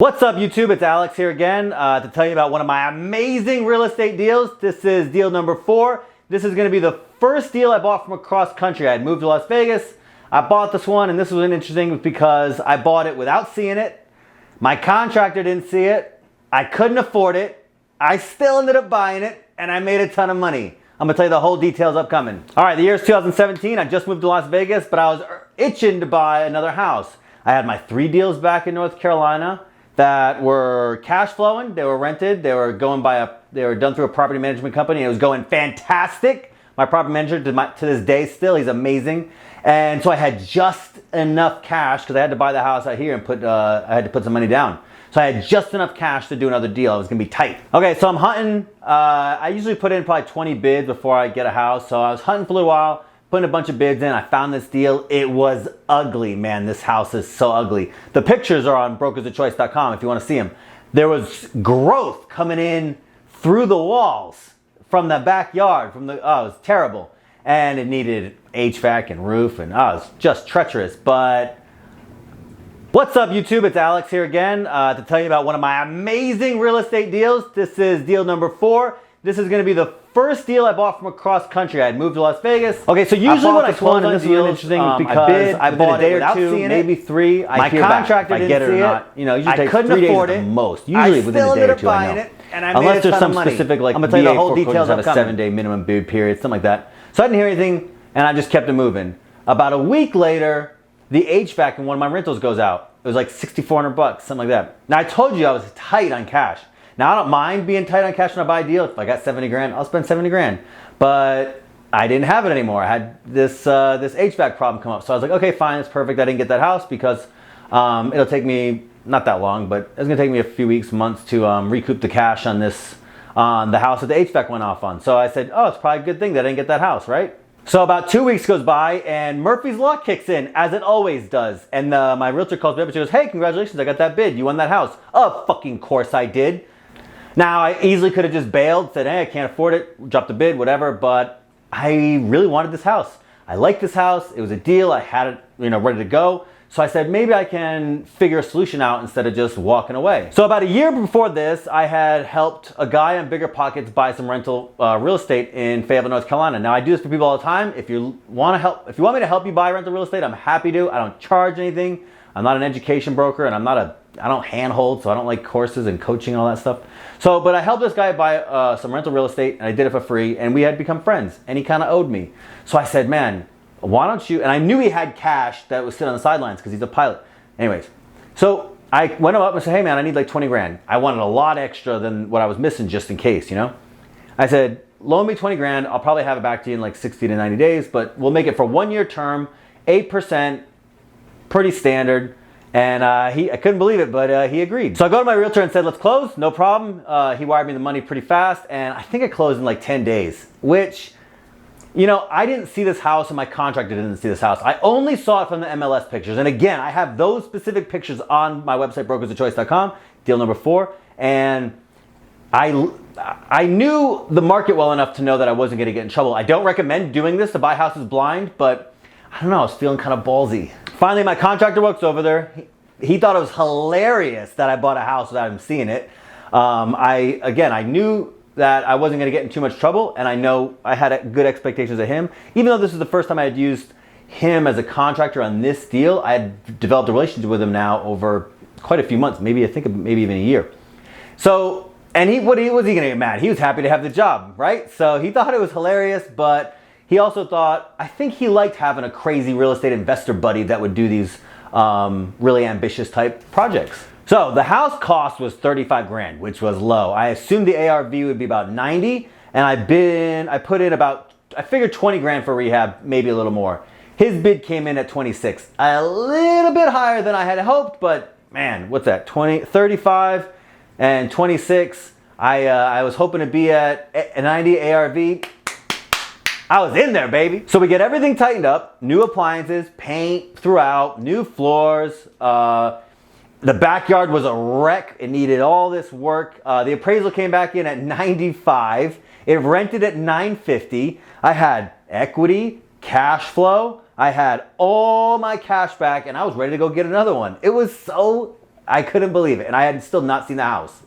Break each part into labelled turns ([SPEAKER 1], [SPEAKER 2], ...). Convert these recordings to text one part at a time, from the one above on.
[SPEAKER 1] What's up YouTube? It's Alex here again to tell you about one of my amazing real estate deals. This is deal number 4. This is going to be the first deal I bought from across country. I had moved to Las Vegas. I bought this one, and this was interesting because I bought it without seeing it. My contractor didn't see it. I couldn't afford it. I still ended up buying it, and I made a ton of money. I'm going to tell you the whole details upcoming. All right, the year is 2017. I just moved to Las Vegas, but I was itching to buy another house. I had my 3 deals back in North Carolina that were cash flowing. They were rented. They were they were done through a property management company. It was going fantastic. My property manager to this day still, he's amazing. And so I had just enough cash because I had to buy the house out here and I had to put some money down. So I had just enough cash to do another deal. It was gonna be tight. Okay, so I'm hunting. I usually put in probably 20 bids before I get a house. So I was hunting for a little while, putting a bunch of bids in. I found this deal. It was ugly, man. This house is so ugly. The pictures are on brokersofchoice.com if you want to see them. There was growth coming in through the walls from the backyard. Oh, it was terrible. And it needed HVAC and roof, and it was just treacherous. But what's up YouTube? It's Alex here again to tell you about one of my amazing real estate deals. This is deal number 4. This is going to be the first deal I bought from across country. I had moved to Las Vegas. Okay, so usually when I close on deals, interesting because I bought it without seeing it. Maybe 3. My contractor didn't see it. You know, usually takes 3 days at the most. Usually within a day or 2, I know. Unless there's some specific like VA foreclosures have a 7-day minimum bid period, something like that. So I didn't hear anything, and I just kept it moving. About a week later, the HVAC in one of my rentals goes out. It was like $6,400, something like that. Now I told you I was tight on cash. Now, I don't mind being tight on cash when I buy a deal. If I got 70 grand, I'll spend 70 grand. But I didn't have it anymore. I had this HVAC problem come up. So I was like, okay, fine, it's perfect. I didn't get that house because it'll take me, not that long, but it's gonna take me a few weeks, months to recoup the cash on the house that the HVAC went off on. So I said, oh, it's probably a good thing that I didn't get that house, right? So about 2 weeks goes by and Murphy's Law kicks in, as it always does. And my realtor calls me up and she goes, hey, congratulations, I got that bid. You won that house. Of fucking course I did. Now, I easily could have just bailed, said, hey, I can't afford it, dropped the bid, whatever, but I really wanted this house. I liked this house. It was a deal. I had it, ready to go. So I said, maybe I can figure a solution out instead of just walking away. So about a year before this, I had helped a guy on Biggerpockets buy some rental real estate in Fayetteville, North Carolina. Now, I do this for people all the time. If you want me to help you buy rental real estate, I'm happy to. I don't charge anything. I'm not an education broker, and I don't handhold, so I don't like courses and coaching and all that stuff. So, but I helped this guy buy some rental real estate, and I did it for free, and we had become friends, and he kind of owed me. So I said, man, why don't you, and I knew he had cash that was sitting on the sidelines because he's a pilot. Anyways, so I went up and said, hey man, I need like 20 grand. I wanted a lot extra than what I was missing just in case, I said, loan me 20 grand. I'll probably have it back to you in like 60 to 90 days, but we'll make it for 1-year term, 8%, pretty standard. And I couldn't believe it, but he agreed. So I go to my realtor and said, let's close, no problem. He wired me the money pretty fast, and I think I closed in like 10 days, which, I didn't see this house and my contractor didn't see this house. I only saw it from the MLS pictures. And again, I have those specific pictures on my website, brokersofchoice.com, deal number 4. And I knew the market well enough to know that I wasn't gonna get in trouble. I don't recommend doing this to buy houses blind, but I don't know, I was feeling kind of ballsy. Finally, my contractor walks over there. He thought it was hilarious that I bought a house without him seeing it. I knew that I wasn't going to get in too much trouble, and I know I had good expectations of him. Even though this is the first time I had used him as a contractor on this deal, I had developed a relationship with him now over quite a few months, maybe even a year. So, and what was he going to get mad? He was happy to have the job, right? So he thought it was hilarious, but he also thought, I think he liked having a crazy real estate investor buddy that would do these really ambitious type projects. So the house cost was 35 grand, which was low. I assumed the ARV would be about 90, and I figured 20 grand for rehab, maybe a little more. His bid came in at 26, a little bit higher than I had hoped, but man, what's that, 35 and 26. I was hoping to be at a 90 ARV. I was in there, baby. So we get everything tightened up, new appliances, paint throughout, new floors. The backyard was a wreck. It needed all this work. The appraisal came back in at 95. It rented at 950. I had equity, cash flow. I had all my cash back, and I was ready to go get another one. It was so I couldn't believe it. And I had still not seen the house.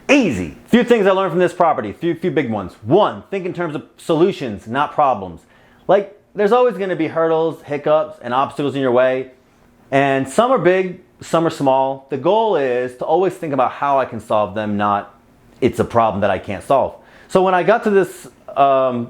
[SPEAKER 1] Easy. Few things I learned from this property, few big ones. One, think in terms of solutions, not problems. Like, there's always going to be hurdles, hiccups, and obstacles in your way. And some are big, some are small. The goal is to always think about how I can solve them, not it's a problem that I can't solve. So when I got to this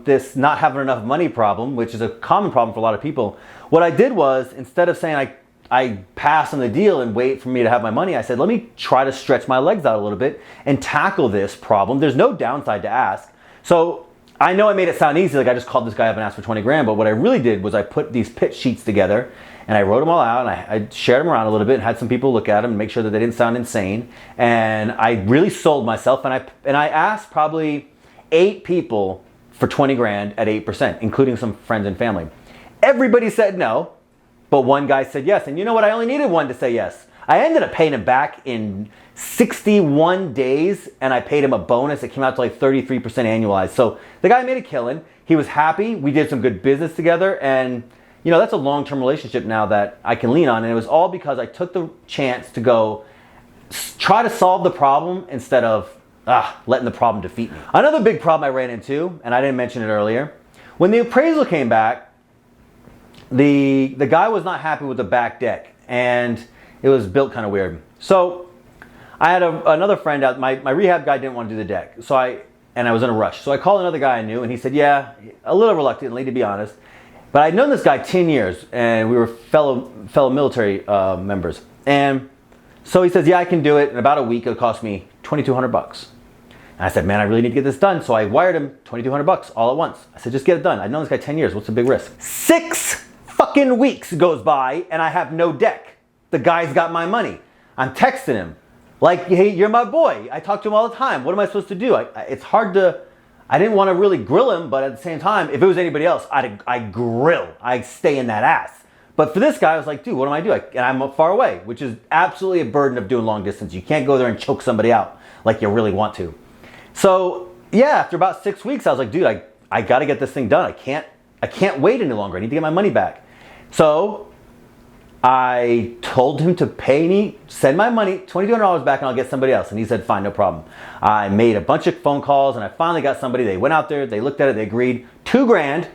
[SPEAKER 1] this not having enough money problem, which is a common problem for a lot of people, what I did was, instead of saying I pass on the deal and wait for me to have my money, I said, let me try to stretch my legs out a little bit and tackle this problem. There's no downside to ask. So I know I made it sound easy, like I just called this guy up and asked for 20 grand, but what I really did was I put these pitch sheets together and I wrote them all out and I shared them around a little bit and had some people look at them and make sure that they didn't sound insane. And I really sold myself, and I asked probably 8 people for 20 grand at 8%, including some friends and family. Everybody said no, but one guy said yes. And you know what? I only needed one to say yes. I ended up paying him back in 61 days, and I paid him a bonus. It came out to like 33% annualized. So the guy made a killing. He was happy. We did some good business together, and you know, that's a long-term relationship now that I can lean on. And it was all because I took the chance to go try to solve the problem instead of letting the problem defeat me. Another big problem I ran into, and I didn't mention it earlier, when the appraisal came back, the guy was not happy with the back deck, and it was built kind of weird. So I had another friend out, my rehab guy didn't want to do the deck, and I was in a rush. So I called another guy I knew, and he said, yeah, a little reluctantly, to be honest, but I'd known this guy 10 years, and we were fellow military members. And so he says, yeah, I can do it. In about a week, it'll cost me $2,200. And I said, man, I really need to get this done. So I wired him $2,200 all at once. I said, just get it done. I've known this guy 10 years. What's the big risk? 6 fucking weeks goes by and I have no deck. The guy's got my money. I'm texting him like, hey, you're my boy. I talk to him all the time. What am I supposed to do? It's hard to, I didn't want to really grill him, but at the same time, if it was anybody else, I'd grill. I'd stay in that ass. But for this guy, I was like, dude, what am I doing? And I'm far away, which is absolutely a burden of doing long distance. You can't go there and choke somebody out like you really want to. So yeah, after about 6 weeks, I was like, dude, I got to get this thing done. I can't wait any longer. I need to get my money back. So I told him to pay me, send my money, $2,200 back, and I'll get somebody else. And he said, fine, no problem. I made a bunch of phone calls, and I finally got somebody. They went out there, they looked at it, they agreed, $2 grand,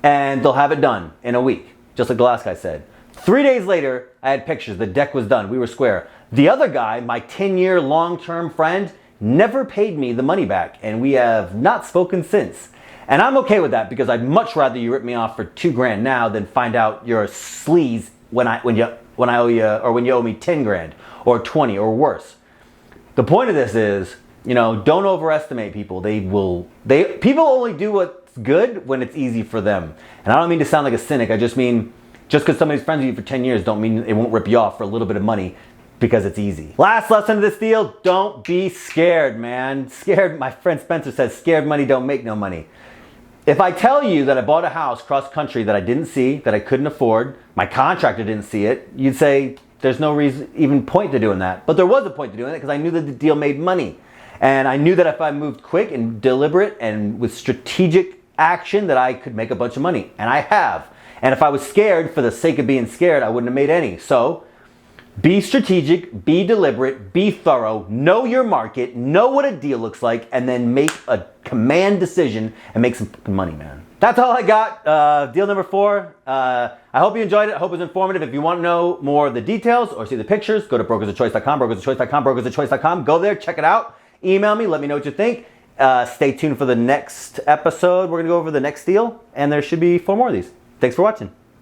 [SPEAKER 1] and they'll have it done in a week, just like the last guy said. 3 days later, I had pictures. The deck was done. We were square. The other guy, my 10-year long-term friend, never paid me the money back, and we have not spoken since. And I'm okay with that, because I'd much rather you rip me off for $2 grand now than find out you're a sleaze when you owe me 10 grand or 20 or worse. The point of this is, you know, don't overestimate people. People only do what's good when it's easy for them. And I don't mean to sound like a cynic. I just mean, just because somebody's friends with you for 10 years don't mean it won't rip you off for a little bit of money because it's easy. Last lesson of this deal, don't be scared, man. Scared, my friend Spencer says, scared money don't make no money. If I tell you that I bought a house cross country that I didn't see, that I couldn't afford, my contractor didn't see it, you'd say there's no reason, even point to doing that. But there was a point to doing it, because I knew that the deal made money. And I knew that if I moved quick and deliberate and with strategic action, that I could make a bunch of money. And I have. And if I was scared for the sake of being scared, I wouldn't have made any. So be strategic, be deliberate, be thorough, know your market, know what a deal looks like, and then make a command decision and make some fucking money, man. That's all I got. Deal number 4. I hope you enjoyed it. I hope it was informative. If you want to know more of the details or see the pictures, go to brokersofchoice.com, brokersofchoice.com, brokersofchoice.com. Go there, check it out. Email me, let me know what you think. Stay tuned for the next episode. We're going to go over the next deal, and there should be 4 more of these. Thanks for watching.